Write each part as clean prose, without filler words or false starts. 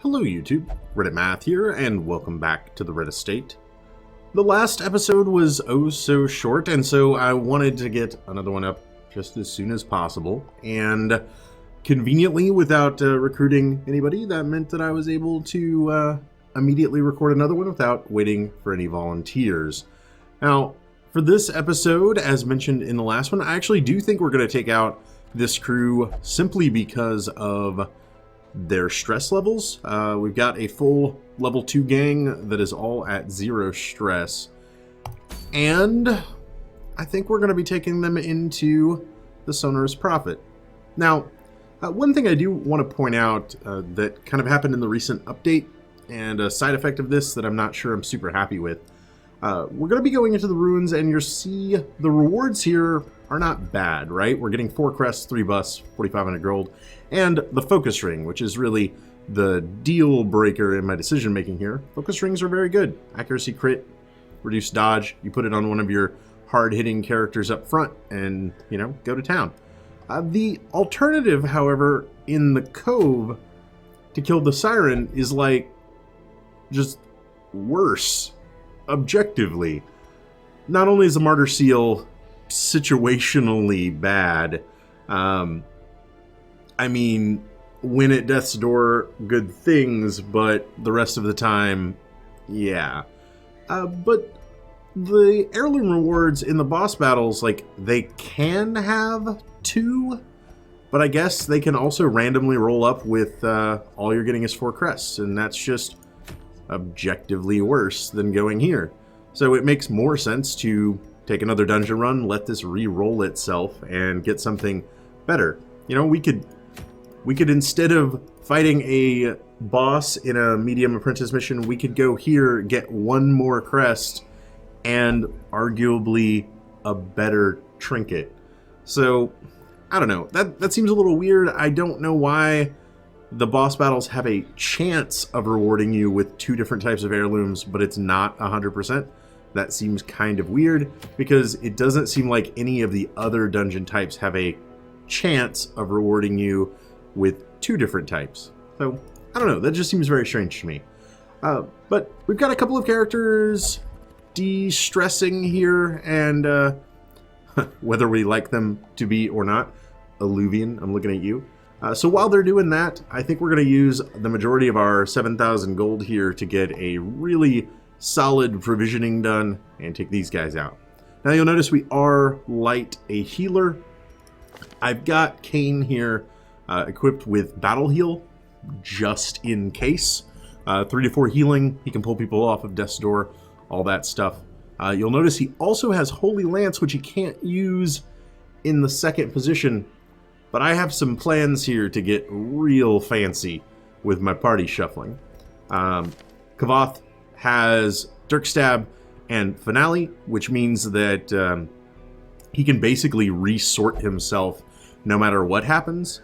Hello YouTube, Reddit Math here, and welcome back to the Red Estate. The last episode was oh so short, and so I wanted to get another one up just as soon as possible, and conveniently, without recruiting anybody, that meant that I was able to immediately record another one without waiting for any volunteers. Now, for this episode, as mentioned in the last one, I actually do think we're going to take out this crew simply because of their stress levels. We've got a full level 2 gang that is all at 0 stress. And I think we're going to be taking them into the Sonorous Prophet. Now, one thing I do want to point out that kind of happened in the recent update, and a side effect of this that I'm not sure I'm super happy with. We're going to be going into the ruins, and you'll see the rewards here are not bad, right? We're getting 4 crests, 3 busts, 4,500 gold, and the focus ring, which is really the deal breaker in my decision making here. Focus rings are very good. Accuracy crit, reduced dodge. You put it on one of your hard-hitting characters up front and, you know, go to town. The alternative, however, in the Cove to kill the Siren is like just worse, objectively. Not only is the Martyr Seal situationally bad, I mean, win at death's door, good things, but the rest of the time, yeah. But the heirloom rewards in the boss battles, like, they can have 2, but I guess they can also randomly roll up with all you're getting is 4 crests, and that's just objectively worse than going here. So it makes more sense to take another dungeon run, let this re-roll itself, and get something better. You know, we could instead of fighting a boss in a medium apprentice mission, we could go here, get 1 more crest, and arguably a better trinket. So, I don't know. That seems a little weird. I don't know why the boss battles have a chance of rewarding you with 2 different types of heirlooms, but it's not 100%. That seems kind of weird, because it doesn't seem like any of the other dungeon types have a chance of rewarding you with 2 different types. So, I don't know, that just seems very strange to me. But we've got a couple of characters de-stressing here, and whether we like them to be or not, Alluvian, I'm looking at you. So while they're doing that, I think we're going to use the majority of our 7,000 gold here to get a really solid provisioning done and take these guys out. Now you'll notice we are light a healer. I've got Kane here equipped with battle heal just in case. 3 to 4 healing, he can pull people off of death's door, all that stuff. You'll notice he also has Holy Lance, which he can't use in the second position, but I have some plans here to get real fancy with my party shuffling. Kavoth has Dirk Stab and Finale, which means that he can basically resort himself no matter what happens.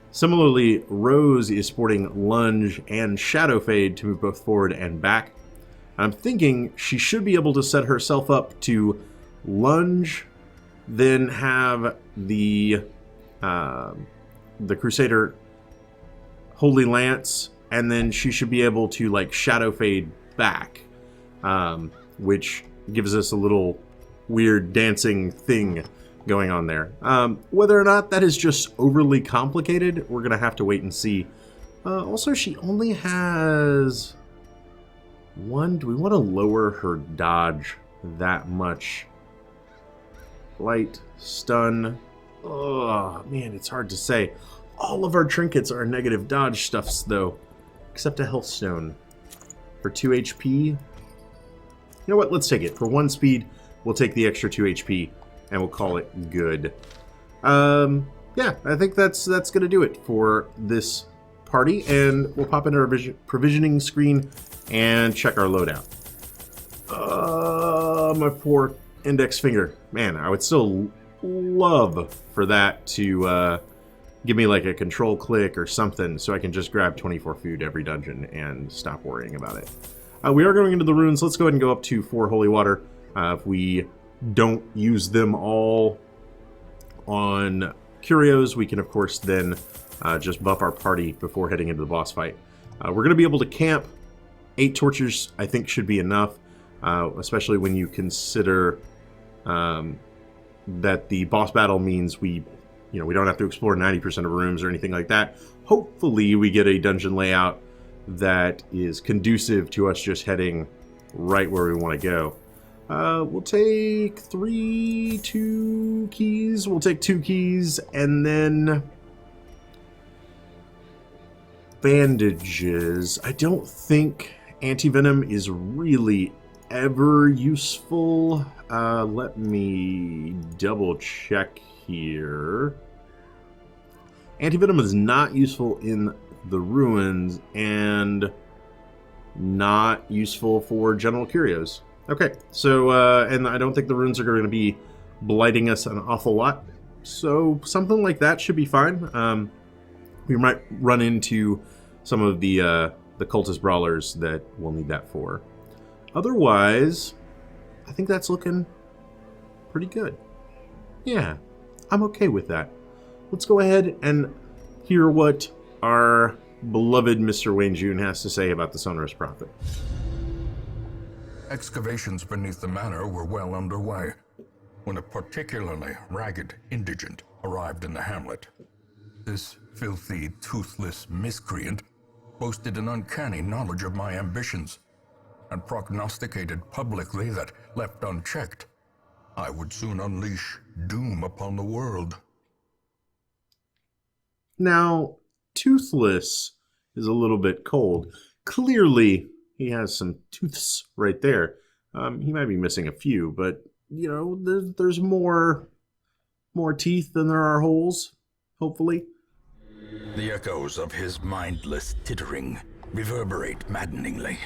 Similarly, Rose is sporting Lunge and Shadow Fade to move both forward and back. I'm thinking she should be able to set herself up to Lunge, then have the Crusader Holy Lance, and then she should be able to like Shadow Fade back, which gives us a little weird dancing thing going on there. Whether or not that is just overly complicated, we're gonna have to wait and see. Also, she only has 1. Do we want to lower her dodge that much? Light, stun. Oh man, it's hard to say. All of our trinkets are negative dodge stuffs though, except a health stone. For 2 HP, you know what, let's take it. For 1 speed, we'll take the extra 2 HP, and we'll call it good. Yeah, I think that's going to do it for this party, and we'll pop into our provisioning screen and check our loadout. My poor index finger. Man, I would still love for that to give me like a control click or something so I can just grab 24 food every dungeon and stop worrying about it. We are going into the ruins. Let's go ahead and go up to 4 holy water. If we don't use them all on curios, we can of course then just buff our party before heading into the boss fight. We're going to be able to camp. 8 torches, I think, should be enough, especially when you consider that the boss battle means we don't have to explore 90% of rooms or anything like that. Hopefully, we get a dungeon layout that is conducive to us just heading right where we want to go. We'll take 2 keys. We'll take 2 keys, and then bandages. I don't think anti-venom is really ever useful. Let me double check here. Anti-venom is not useful in the ruins and not useful for general curios. Okay, so and I don't think the ruins are going to be blighting us an awful lot, so something like that should be fine. We might run into some of the cultist brawlers that we'll need that for. Otherwise, I think that's looking pretty good. Yeah, I'm okay with that. Let's go ahead and hear what our beloved Mr. Wayne June has to say about the Sonorous Prophet. Excavations beneath the manor were well underway when a particularly ragged indigent arrived in the hamlet. This filthy, toothless miscreant boasted an uncanny knowledge of my ambitions and prognosticated publicly that, left unchecked, I would soon unleash doom upon the world. Now, toothless is a little bit cold. Clearly, he has some tooths right there. He might be missing a few, but, there's more teeth than there are holes, hopefully. The echoes of his mindless tittering reverberate maddeningly.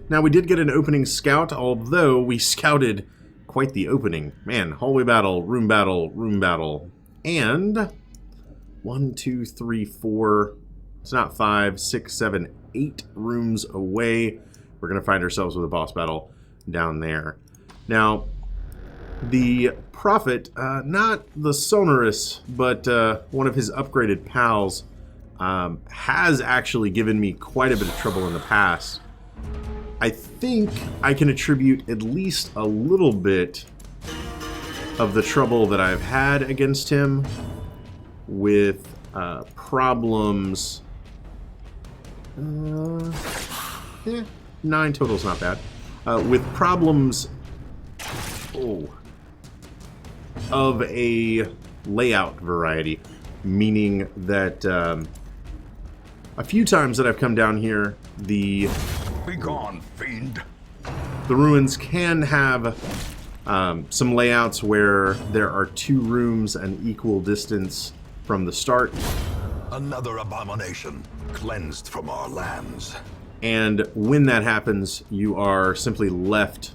Now, we did get an opening scout, although we scouted quite the opening. Man, hallway battle, room battle, room battle. And 1, 2, 3, 4, it's not 5, 6, 7, 8 rooms away. We're going to find ourselves with a boss battle down there. Now, the Prophet, not the Sonorous, but one of his upgraded pals, has actually given me quite a bit of trouble in the past. I think I can attribute at least a little bit of the trouble that I've had against him with problems. 9 total's not bad. With problems of a layout variety, meaning that a few times that I've come down here, the Begone, fiend! The ruins can have some layouts where there are 2 rooms an equal distance from the start. Another abomination cleansed from our lands. And when that happens, you are simply left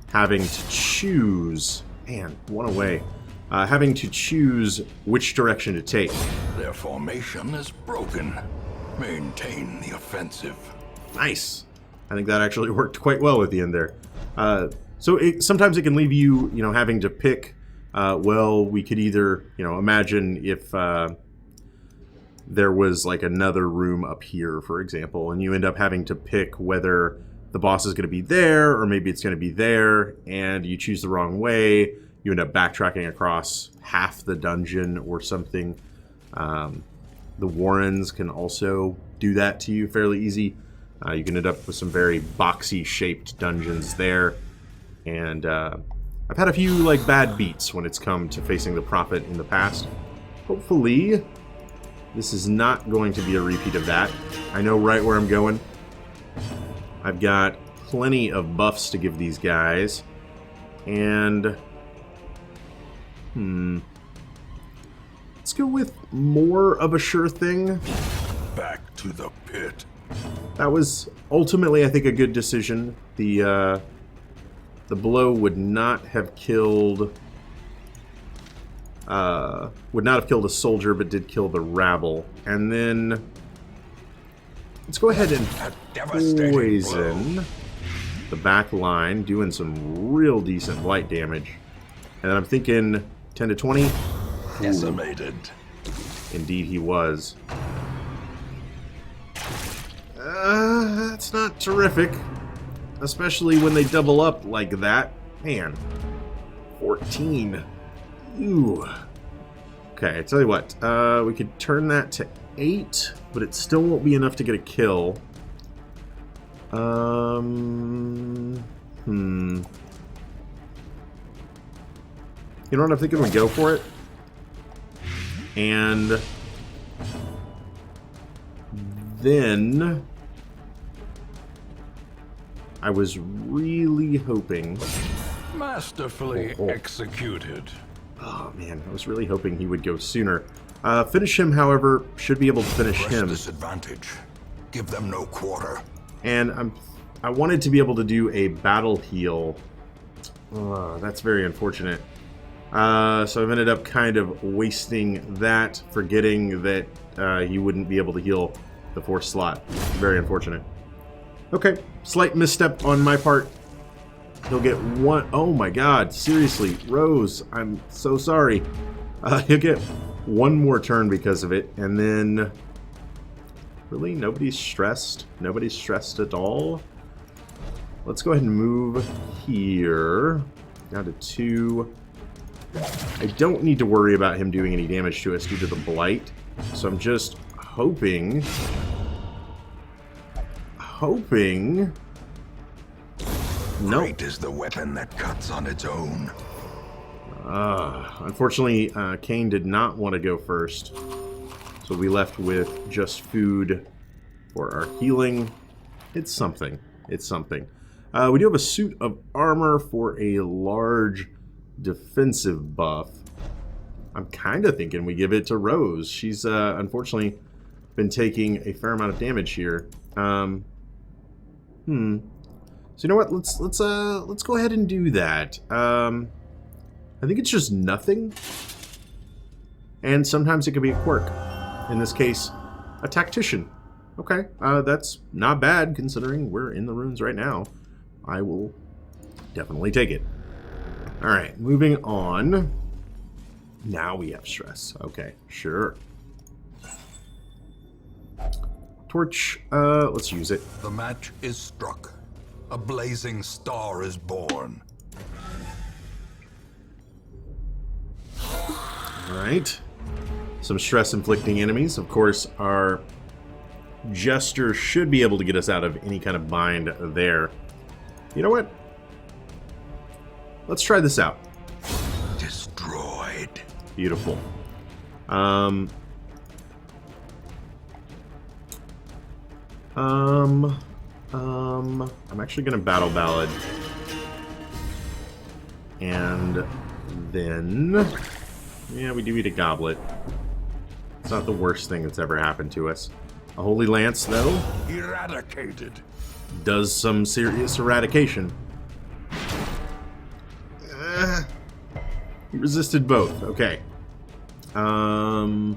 having to choose. Man, one away. Having to choose which direction to take. Their formation is broken. Maintain the offensive. Nice. I think that actually worked quite well at the end there. Sometimes it can leave you, having to pick. Well, we could either, imagine if there was like another room up here, for example, and you end up having to pick whether the boss is going to be there or maybe it's going to be there, and you choose the wrong way. You end up backtracking across half the dungeon or something. The Warrens can also do that to you fairly easy. You can end up with some very boxy shaped dungeons there. And I've had a few bad beats when it's come to facing the Prophet in the past. Hopefully this is not going to be a repeat of that. I know right where I'm going. I've got plenty of buffs to give these guys. And let's go with more of a sure thing. Back to the pit. That was ultimately, I think, a good decision. The blow would not have killed a soldier, but did kill the rabble. And then let's go ahead and poison the back line, doing some real decent blight damage. And then I'm thinking 10 to 20. Decimated. Indeed he was. That's not terrific. Especially when they double up like that. Man. 14. Ooh. Okay, I tell you what. We could turn that to 8, but it still won't be enough to get a kill. You know what I'm thinking? We go for it. And then I was really hoping. Masterfully executed. Oh man, I was really hoping he would go sooner. Finish him, however, should be able to finish him. Disadvantage. Give them no quarter. And I wanted to be able to do a battle heal. That's very unfortunate. So I've ended up kind of wasting that, forgetting that he wouldn't be able to heal the 4th slot. Very unfortunate. Okay, slight misstep on my part. He'll get one. Oh my god, seriously, Rose, I'm so sorry. He'll get one more turn because of it, and then... Really? Nobody's stressed? Nobody's stressed at all? Let's go ahead and move here. Down to 2. I don't need to worry about him doing any damage to us due to the blight. So I'm just hoping... Nope. Great is the weapon that cuts on its own. Unfortunately, Kane did not want to go first. So we left with just food for our healing. It's something. It's something. We do have a suit of armor for a large defensive buff. I'm kind of thinking we give it to Rose. She's unfortunately been taking a fair amount of damage here. So you know what? Let's go ahead and do that. I think it's just nothing, and sometimes it could be a quirk. In this case, a tactician. Okay, that's not bad considering we're in the ruins right now. I will definitely take it. All right, moving on. Now we have stress. Okay, sure. Torch. Let's use it. The match is struck. A blazing star is born. Alright. Some stress-inflicting enemies. Of course, our Jester should be able to get us out of any kind of bind there. You know what? Let's try this out. Destroyed. Beautiful. I'm actually going to Battle Ballad. And then... Yeah, we do eat a goblet. It's not the worst thing that's ever happened to us. A Holy Lance, though, Eradicated. does some serious eradication. He resisted both. Okay. 7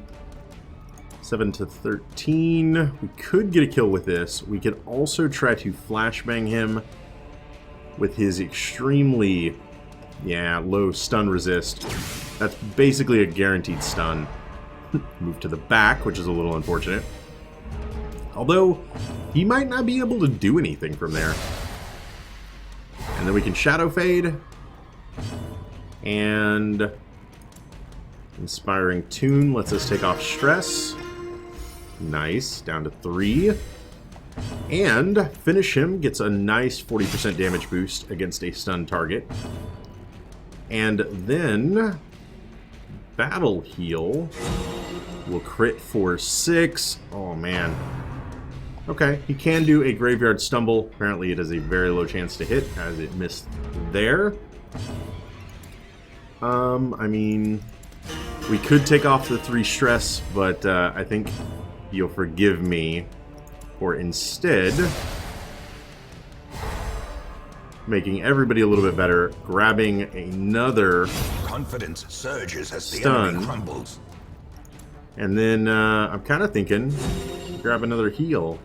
to 13. We could get a kill with this. We could also try to flashbang him with his extremely, low stun resist. That's basically a guaranteed stun. Move to the back, which is a little unfortunate. Although, he might not be able to do anything from there. And then we can Shadow Fade. And Inspiring Tune lets us take off stress. Nice, down to 3. And finish him, gets a nice 40% damage boost against a stun target. And then Battle Heal will crit for 6. Oh man. Okay, he can do a Graveyard Stumble. Apparently it has a very low chance to hit, as it missed there. I mean, we could take off the 3 stress, but I think you'll forgive me for instead making everybody a little bit better, grabbing another Confidence surges as the stun. enemy crumbles. And then I'm kind of thinking, grab another heal.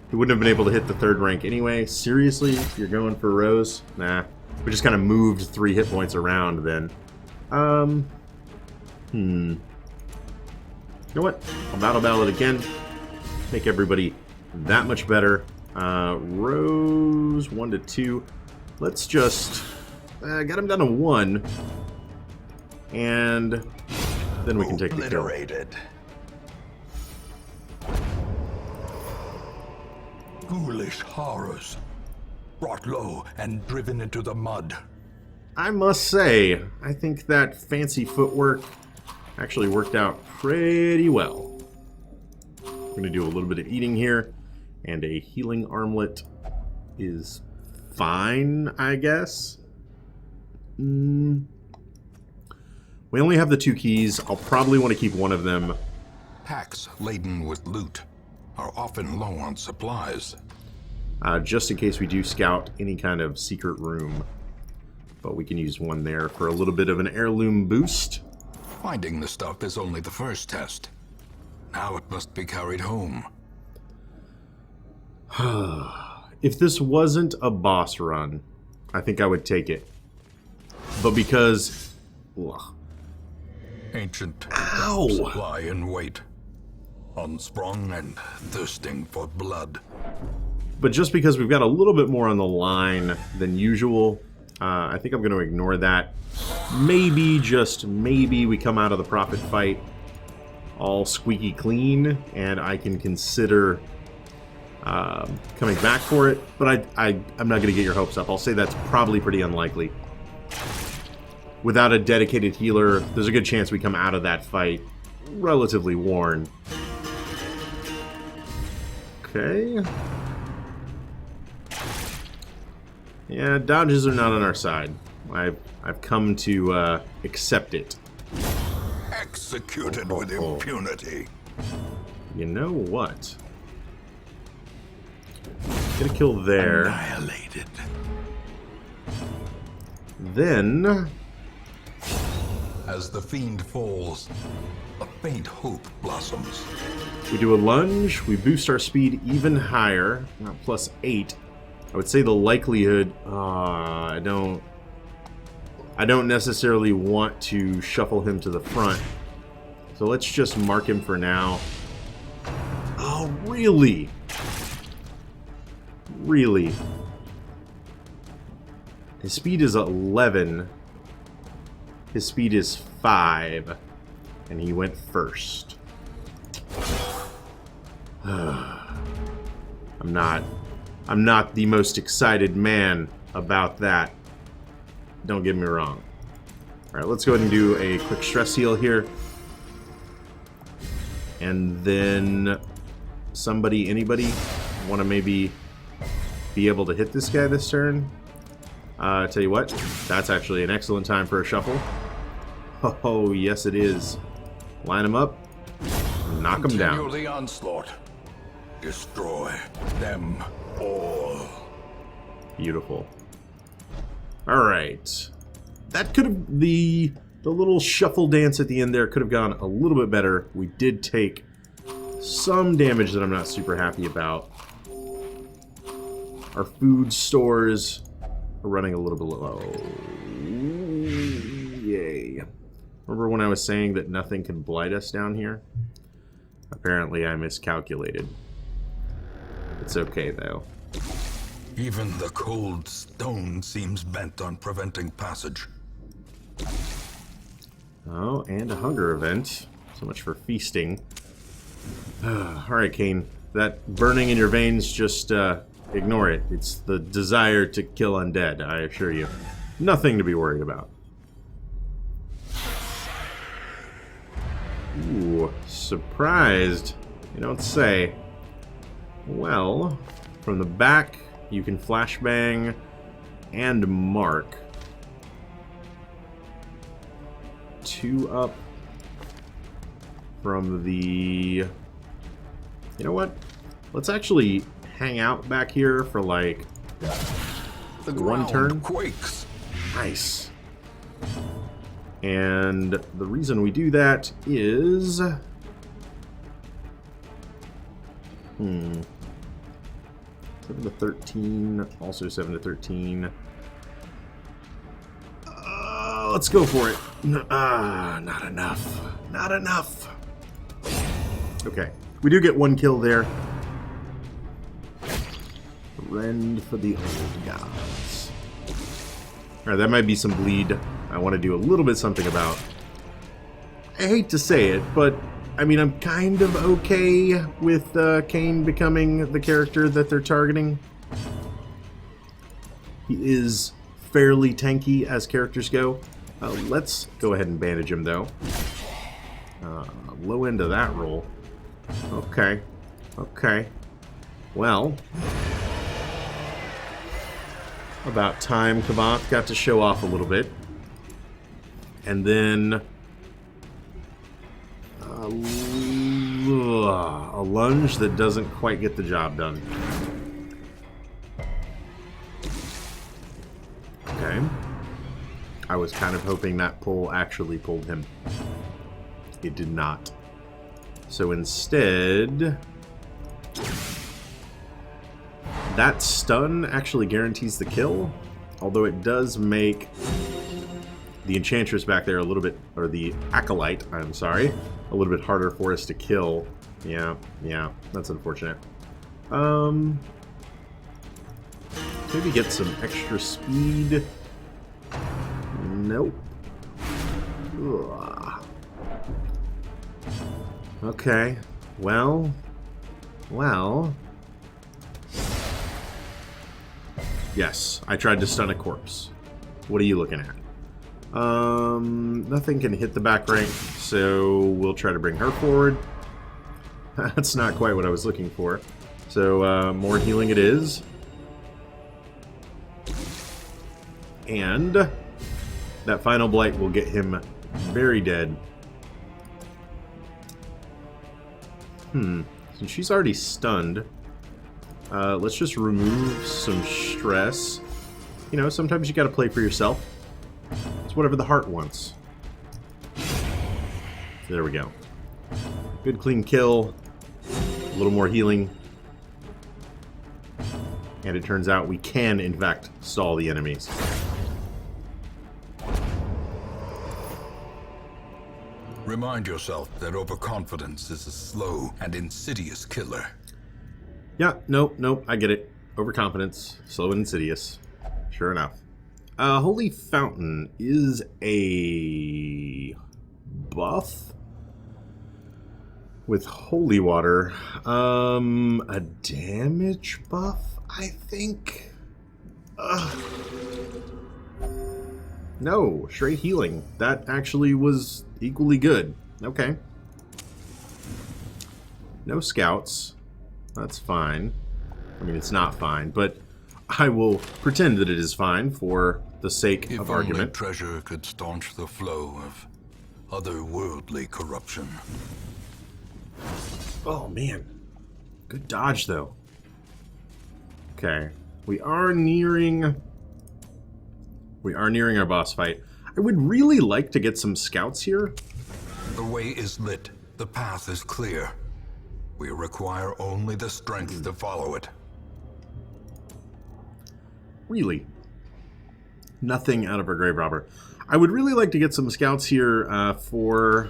He wouldn't have been able to hit the 3rd rank anyway. Seriously, you're going for Rose? Nah. We just kind of moved 3 hit points around then. You know what? I'll Battle Ballad again. Make everybody that much better. Rose 1 to 2. Let's just got him down to 1, and then we can take the kill. Ghoulish horrors, brought low and driven into the mud. I must say, I think that fancy footwork actually worked out pretty well. I'm going to do a little bit of eating here, and a healing armlet is fine, I guess. We only have the 2 keys. I'll probably want to keep one of them. Packs laden with loot are often low on supplies. Just in case we do scout any kind of secret room. But we can use one there for a little bit of an heirloom boost. Finding the stuff is only the first test. Now it must be carried home. If this wasn't a boss run, I think I would take it. But because... Ugh. Ancient Ow! Supply in wait. Unsprung and thirsting for blood. But just because we've got a little bit more on the line than usual, I think I'm going to ignore that. Maybe, just maybe, we come out of the prophet fight all squeaky clean, and I can consider coming back for it. But I'm not going to get your hopes up. I'll say that's probably pretty unlikely. Without a dedicated healer, there's a good chance we come out of that fight relatively worn. Okay. Yeah, dodges are not on our side. I've come to accept it. Executed with impunity. You know what? Get a kill there. Annihilated. Then... As the fiend falls, a faint hope blossoms. we do a lunge, we boost our speed even higher, plus 8. I would say the likelihood... I don't necessarily want to shuffle him to the front. So let's just mark him for now. Oh, really? Really? His speed is 11. His speed is 5. And he went first. I'm not the most excited man about that. Don't get me wrong. Alright, let's go ahead and do a quick stress heal here. And then anybody want to maybe be able to hit this guy this turn? Tell you what, that's actually an excellent time for a shuffle. Oh, yes it is. Line him up, knock him down. Continue the onslaught. Destroy them all. Beautiful. Alright. That could have... The little shuffle dance at the end there could have gone a little bit better. We did take some damage that I'm not super happy about. Our food stores are running a little bit low. Yay. Remember when I was saying that nothing can blight us down here? Apparently I miscalculated. It's okay, though. Even the cold stone seems bent on preventing passage. Oh, and a hunger event. So much for feasting. Alright, Kane. That burning in your veins, just ignore it. It's the desire to kill undead, I assure you. Nothing to be worried about. Ooh, surprised. You don't say. Well, from the back, you can flashbang and mark. 2 up from the... You know what? Let's actually hang out back here for like The 1 turn. quakes. Nice. And the reason we do that is... 7 to 13, also 7 to 13. Let's go for it. Not enough. Not enough. Okay. We do get 1 kill there. Rend for the old gods. Alright, that might be some bleed I want to do a little bit something about. I hate to say it, but I mean, I'm kind of okay with Cain becoming the character that they're targeting. He is fairly tanky as characters go. Let's go ahead and bandage him, though. Low end of that roll. Okay. Okay. Well, about time Kavath got to show off a little bit. And then a lunge that doesn't quite get the job done. Okay. I was kind of hoping that pull actually pulled him. It did not. So instead, that stun actually guarantees the kill, although it does make the enchantress back there a little bit, or the acolyte, I'm sorry, a little bit harder for us to kill. Yeah, that's unfortunate. Maybe get some extra speed. Nope. Ugh. Okay. Well. Yes, I tried to stun a corpse. What are you looking at? Nothing can hit the back rank, so we'll try to bring her forward. That's not quite what I was looking for. So, more healing it is. And that final blight will get him very dead. Since she's already stunned, let's just remove some stress. You know, sometimes you gotta play for yourself. It's whatever the heart wants. There we go. Good clean kill. A little more healing. And it turns out we can, in fact, stall the enemies. Remind yourself that overconfidence is a slow and insidious killer. Yeah, nope, I get it. Overconfidence, slow and insidious. Sure enough. Holy Fountain is a buff with holy water. A damage buff, I think? No, straight healing. That actually was equally good. Okay. No scouts. That's fine. I mean, it's not fine, but I will pretend that it is fine for the sake of argument. If only treasure could staunch the flow of otherworldly corruption. Oh, man. Good dodge, though. Okay. We are nearing our boss fight. I would really like to get some scouts here. The way is lit. The path is clear. We require only the strength to follow it. Really? Nothing out of our grave robber. I would really like to get some scouts here for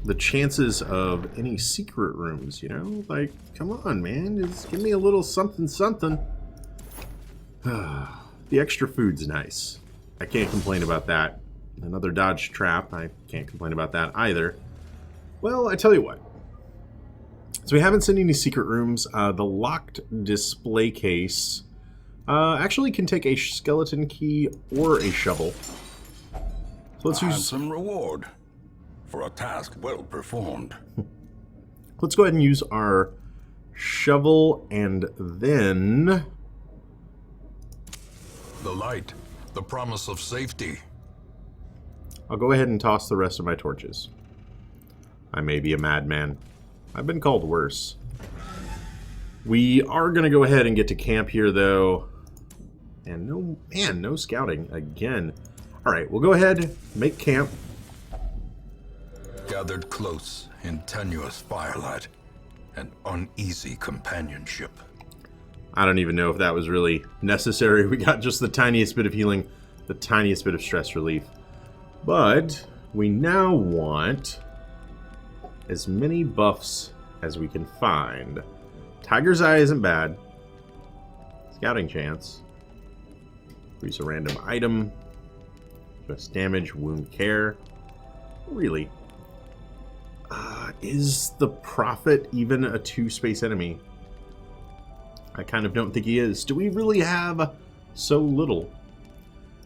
the chances of any secret rooms, you know? Like, come on, man. Just give me a little something. The extra food's nice. I can't complain about that. Another dodge trap. I can't complain about that either. Well, I tell you what. So we haven't seen any secret rooms. The locked display case actually can take a skeleton key or a shovel. So let's use some reward for a task well performed. Let's go ahead and use our shovel and then The light, the promise of safety. I'll go ahead and toss the rest of my torches. I may be a madman. I've been called worse. We are going to go ahead and get to camp here, though. And no scouting again. All right, we'll go ahead, make camp. Gathered close in tenuous firelight and uneasy companionship. I don't even know if that was really necessary. We got just the tiniest bit of healing, the tiniest bit of stress relief. But we now want as many buffs as we can find. Tiger's Eye isn't bad. Scouting chance. Increase a random item. Less damage, wound care. Really? Is the Prophet even a 2-space enemy? I kind of don't think he is. Do we really have so little?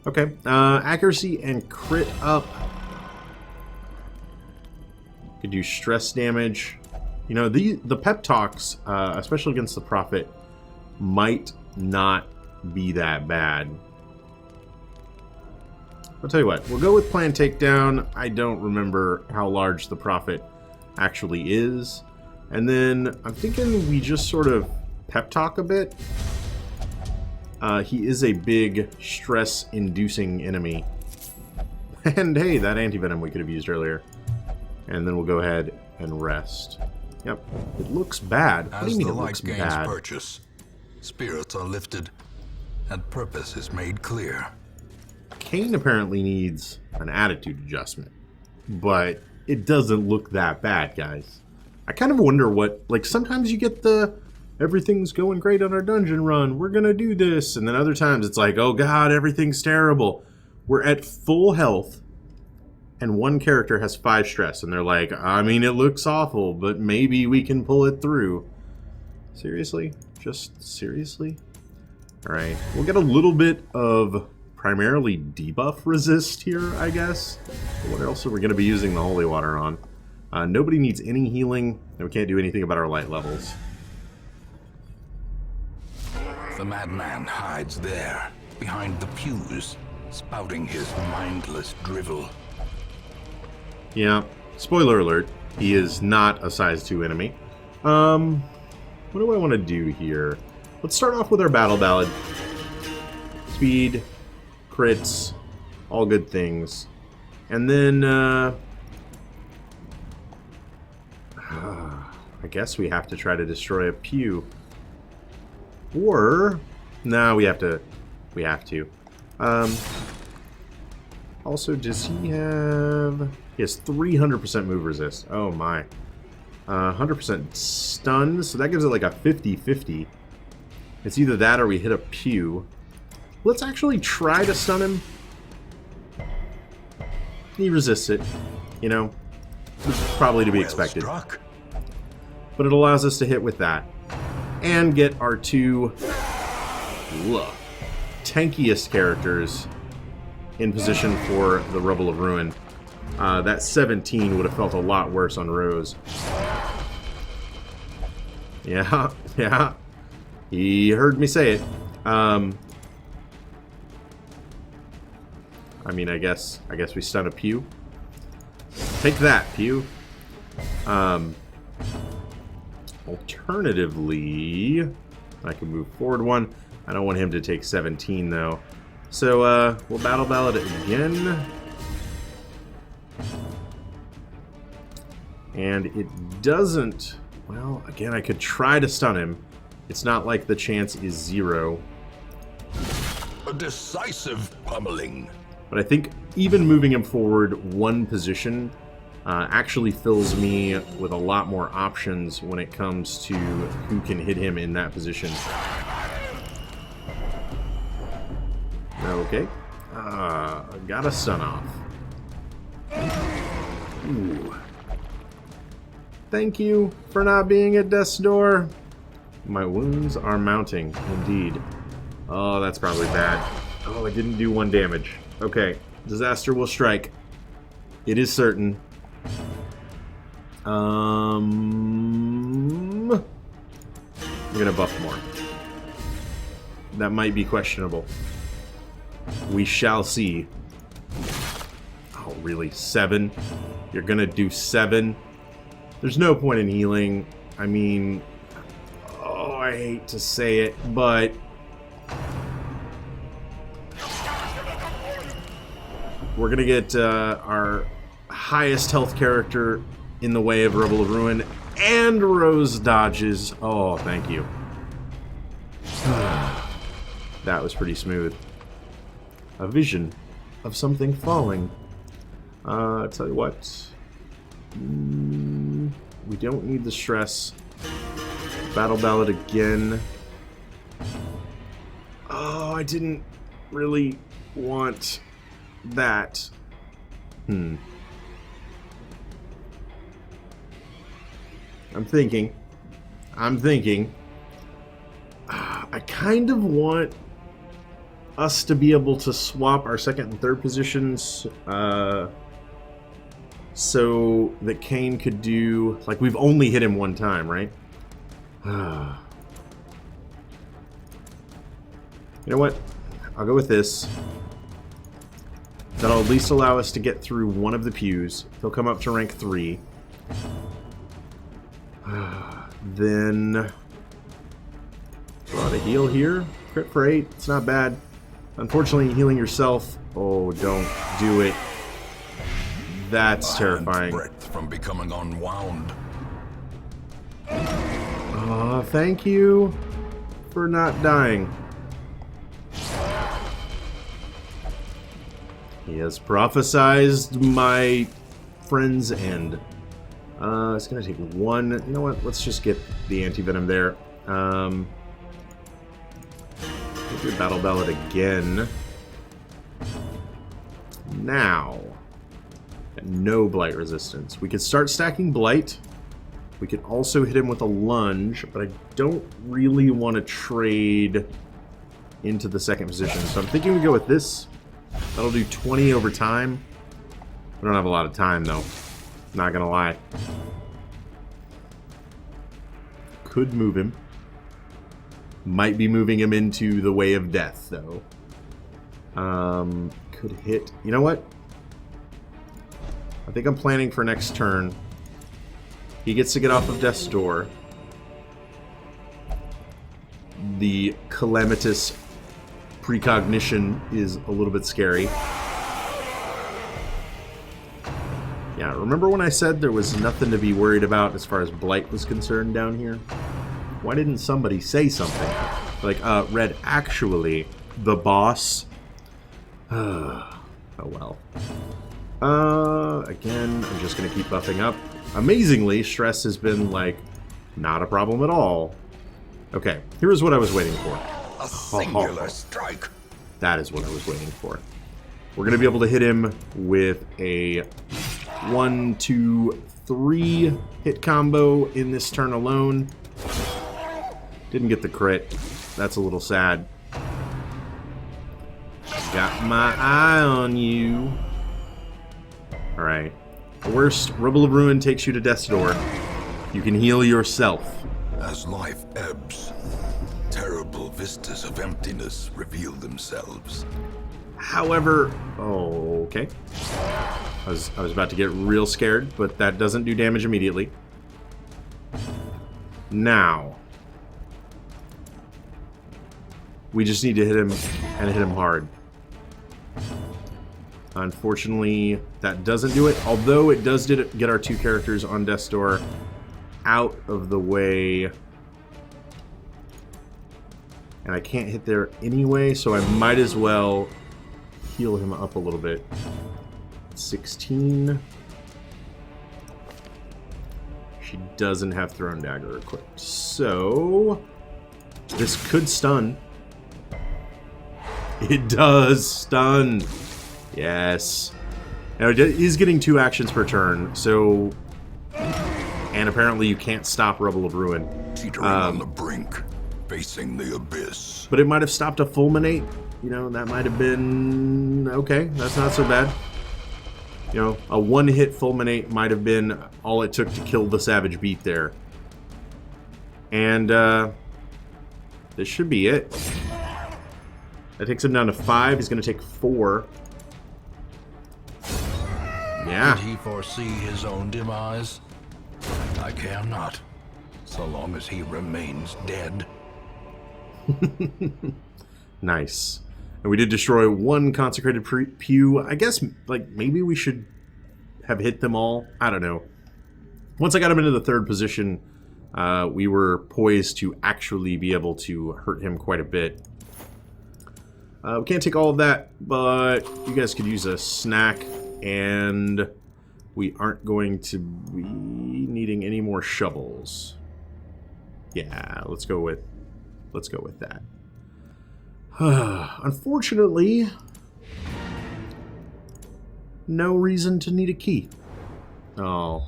Okay. Accuracy and crit up. Could do stress damage. You know, the pep talks, especially against the Prophet, might not be that bad. I'll tell you what, we'll go with Plan Takedown. I don't remember how large the Prophet actually is. And then I'm thinking we just sort of pep talk a bit. He is a big stress-inducing enemy. And hey, that anti-venom we could have used earlier. And then we'll go ahead and rest. Yep, it looks bad. What do you mean it looks bad? As the light gains purchase, spirits are lifted, and purpose is made clear. Kane apparently needs an attitude adjustment, but it doesn't look that bad, guys. I kind of wonder what, like, sometimes you get the, everything's going great on our dungeon run, we're gonna do this, and then other times it's like, oh god, everything's terrible. We're at full health, and one character has 5 stress, and they're like, I mean, it looks awful, but maybe we can pull it through. Seriously? Just seriously? Alright, we'll get a little bit of primarily debuff resist here, I guess. What else are we going to be using the holy water on? Nobody needs any healing, and we can't do anything about our light levels. The madman hides there, behind the pews, spouting his mindless drivel. Yeah, spoiler alert, he is not a size 2 enemy. What do I want to do here? Let's start off with our battle ballad. Speed, crits, all good things. And then, I guess we have to try to destroy a pew. Or, no, we have to. Also, does he have... He has 300% move resist. Oh my. 100% stun, so that gives it like a 50-50. It's either that or we hit a pew. Let's actually try to stun him. He resists it, you know. It's probably to be expected. Struck. But it allows us to hit with that. And get our 2 tankiest characters in position for the Revel of Ruin. That 17 would have felt a lot worse on Rose. Yeah, yeah. He heard me say it. I mean, I guess we stun a pew. Take that, pew. Alternatively, I can move forward 1. I don't want him to take 17 though. So we'll battle ballad it again. And it doesn't... Well, again, I could try to stun him. It's not like the chance is 0. A decisive pummeling. But I think even moving him forward 1 position actually fills me with a lot more options when it comes to who can hit him in that position. Okay. Got a stun off. Ooh. Thank you for not being at death's door. My wounds are mounting, indeed. Oh, that's probably bad. Oh, it didn't do 1 damage. Okay, disaster will strike. It is certain. I'm gonna buff more. That might be questionable. We shall see. Oh, really? 7? You're gonna do 7? There's no point in healing. I mean, oh, I hate to say it, but we're gonna get our highest health character in the way of Revel of Ruin, and Rose dodges. Oh, thank you. That was pretty smooth. A vision of something falling. I'll tell you what. We don't need the stress. Battle ballad again. Oh, I didn't really want that. I'm thinking. I kind of want us to be able to swap our second and third positions so that Kane could do... Like, we've only hit him one time, right? You know what? I'll go with this. That'll at least allow us to get through one of the pews. He'll come up to rank 3. Then... Draw to heal here. Crit for 8. It's not bad. Unfortunately, healing yourself... Oh, don't do it. That's terrifying. Breadth from becoming unwound. Thank you for not dying. He has prophesized my friend's end. It's gonna take one. You know what? Let's just get the anti-venom there. We'll do Battle Ballad again. Now, no blight resistance. We could start stacking blight. We could also hit him with a lunge, but I don't really want to trade into the second position. So I'm thinking we go with this. That'll do 20 over time. We don't have a lot of time, though. Not gonna lie. Could move him. Might be moving him into the way of death, though. Could hit... You know what? I think I'm planning for next turn. He gets to get off of death's door. The calamitous precognition is a little bit scary. Yeah, remember when I said there was nothing to be worried about as far as blight was concerned down here? Why didn't somebody say something? Like, Red, actually, the boss... oh well. Again, I'm just gonna keep buffing up. Amazingly, stress has been, like, not a problem at all. Okay, here's what I was waiting for. A singular strike. That is what I was waiting for. We're going to be able to hit him with a 1, 2, 3 hit combo in this turn alone. Didn't get the crit. That's a little sad. Got my eye on you. Alright. Worst, Rubble of Ruin takes you to Death's Door. You can heal yourself. As life ebbs, terrible vistas of emptiness reveal themselves. However, okay. I was about to get real scared, but that doesn't do damage immediately. Now, we just need to hit him and hit him hard. Unfortunately, that doesn't do it, although it does get our 2 characters on Death's Door out of the way. And I can't hit there anyway, so I might as well heal him up a little bit. 16. She doesn't have Thrown Dagger equipped. So, this could stun. It does stun. Yes. Now, he's getting 2 actions per turn, so... And apparently you can't stop Rubble of Ruin. Teetering on the brink, facing the abyss. But it might have stopped a Fulminate. You know, that might have been... Okay, that's not so bad. You know, a 1-hit Fulminate might have been all it took to kill the Savage Beat there. And, this should be it. That takes him down to 5. He's going to take 4. Yeah. Did he foresee his own demise? I care not, so long as he remains dead. Nice. And we did destroy 1 consecrated pew. I guess, like, maybe we should have hit them all. I don't know. Once I got him into the 3rd position, we were poised to actually be able to hurt him quite a bit. We can't take all of that, but you guys could use a snack, and we aren't going to be needing any more shovels. Yeah, let's go with that. Unfortunately, no reason to need a key. Oh.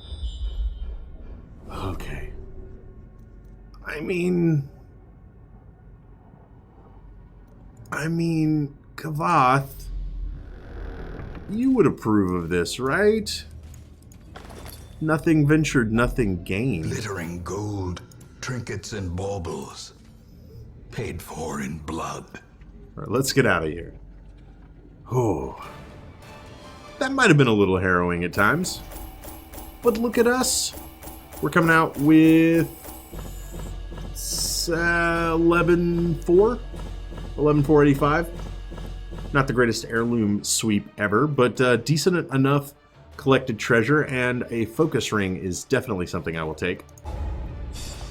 Okay. I mean, Kavath, you would approve of this, right? Nothing ventured, nothing gained. Glittering gold, trinkets and baubles, paid for in blood. All right, let's get out of here. Oh. That might have been a little harrowing at times. But look at us. We're coming out with 11.4? 11.485. Not the greatest heirloom sweep ever, but decent enough collected treasure, and a focus ring is definitely something I will take.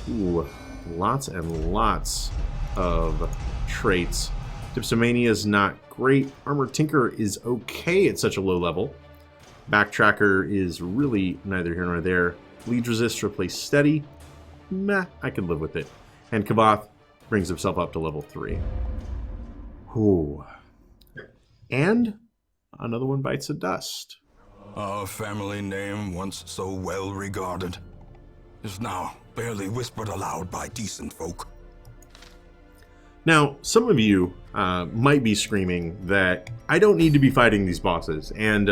Ooh, lots and lots of traits. Dipsomania is not great. Armor Tinker is okay at such a low level. Backtracker is really neither here nor there. Lead Resist replace Steady. Meh, I can live with it. And Kavath brings himself up to level 3. Ooh. And another one bites the dust. Our family name, once so well regarded, is now barely whispered aloud by decent folk. Now, some of you might be screaming that I don't need to be fighting these bosses, and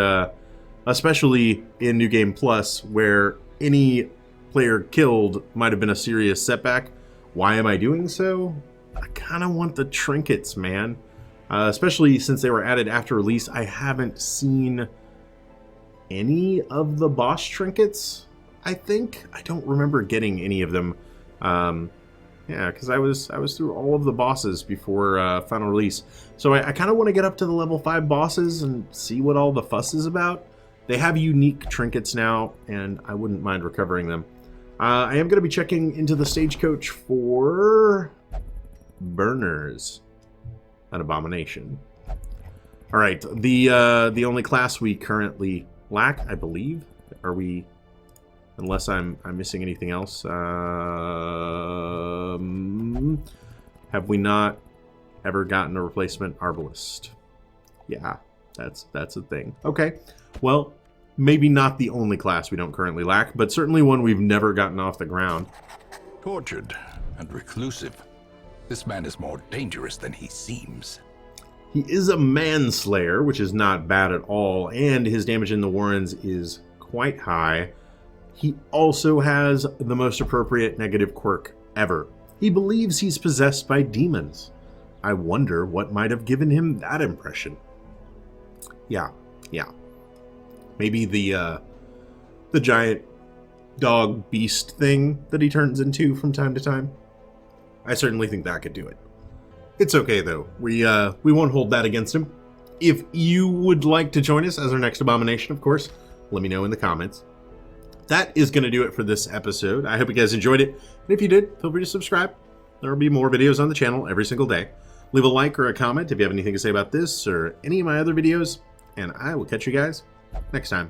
especially in New Game Plus, where any player killed might have been a serious setback. Why am I doing so? I kind of want the trinkets, man. Especially since they were added after release, I haven't seen any of the boss trinkets, I think. I don't remember getting any of them. Yeah, because I was through all of the bosses before final release. So I kind of want to get up to the level 5 bosses and see what all the fuss is about. They have unique trinkets now, and I wouldn't mind recovering them. I am going to be checking into the stagecoach for burners. An abomination. All right, the only class we currently lack, I believe. Are we? Unless I'm missing anything else. Have we not ever gotten a replacement arbalist? Yeah, that's a thing. Okay, well, maybe not the only class we don't currently lack, but certainly one we've never gotten off the ground. Tortured and reclusive, this man is more dangerous than he seems. He is a manslayer, which is not bad at all, and his damage in the Warrens is quite high. He also has the most appropriate negative quirk ever. He believes he's possessed by demons. I wonder what might have given him that impression. Yeah. Maybe the giant dog beast thing that he turns into from time to time. I certainly think that could do it. It's okay though. We won't hold that against him. If you would like to join us as our next abomination, of course, let me know in the comments. That is going to do it for this episode. I hope you guys enjoyed it. And if you did, feel free to subscribe. There will be more videos on the channel every single day. Leave a like or a comment if you have anything to say about this or any of my other videos. And I will catch you guys next time.